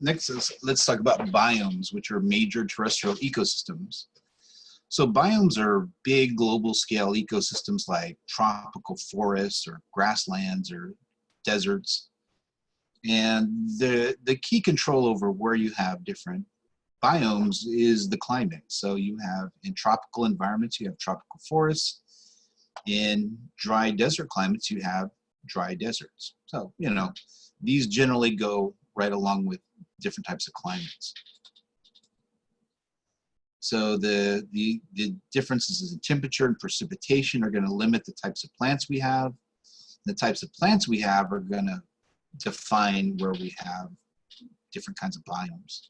let's talk about biomes, which are major terrestrial ecosystems. So biomes are big global scale ecosystems like tropical forests or grasslands or deserts. And the key control over where you have different biomes is the climate. So you have in tropical environments, you have tropical forests. In dry desert climates, you have dry deserts. So, you know, these generally go right along with different types of climates. So the differences in temperature and precipitation are going to limit the types of plants we have. The types of plants we have are going to define where we have different kinds of biomes.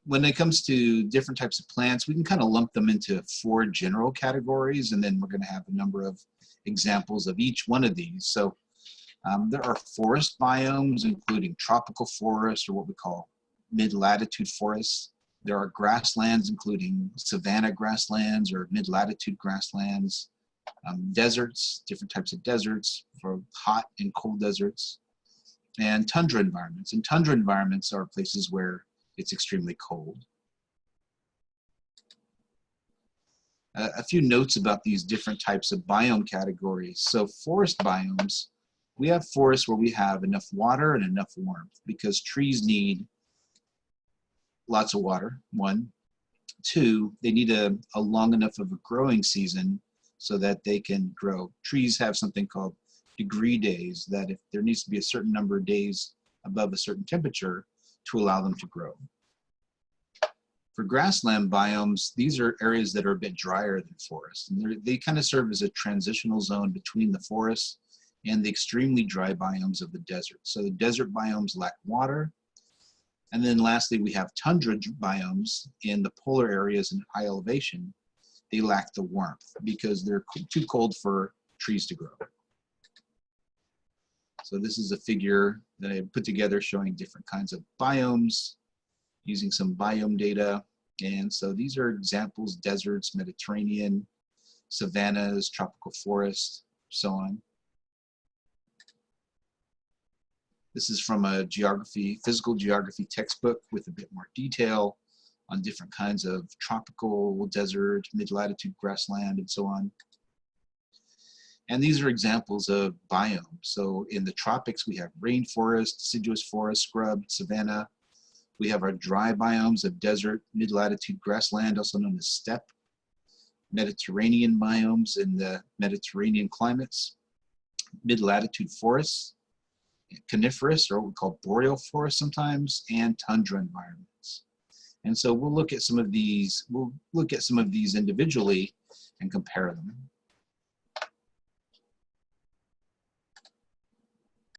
When it comes to different types of plants, we can kind of lump them into 4 general categories, and then we're going to have a number of examples of each one of these. So there are forest biomes, including tropical forests, or what we call mid-latitude forests. There are grasslands, including savanna grasslands or mid-latitude grasslands. Deserts, different types of deserts, for hot and cold deserts. And tundra environments. And tundra environments are places where it's extremely cold. A few notes about these different types of biome categories. So forest biomes, we have forests where we have enough water and enough warmth, because trees need lots of water, 1. 2, they need a long enough of a growing season so that they can grow. Trees have something called degree days, that if there needs to be a certain number of days above a certain temperature to allow them to grow. For grassland biomes, these are areas that are a bit drier than forests. And they kind of serve as a transitional zone between the forests and the extremely dry biomes of the desert. So the desert biomes lack water. And then lastly, we have tundra biomes in the polar areas in high elevation. They lack the warmth because they're too cold for trees to grow. So this is a figure that I put together showing different kinds of biomes using some biome data. And so these are examples: deserts, Mediterranean, savannas, tropical forests, so on. This is from a physical geography textbook with a bit more detail on different kinds of tropical, desert, mid-latitude grassland, and so on. And these are examples of biomes. So in the tropics, we have rainforest, deciduous forest, scrub, savanna. We have our dry biomes of desert, mid-latitude grassland, also known as steppe. Mediterranean biomes in the Mediterranean climates. Mid-latitude forests, coniferous, or what we call boreal forests sometimes, and tundra environments. And so we'll look at some of these individually and compare them.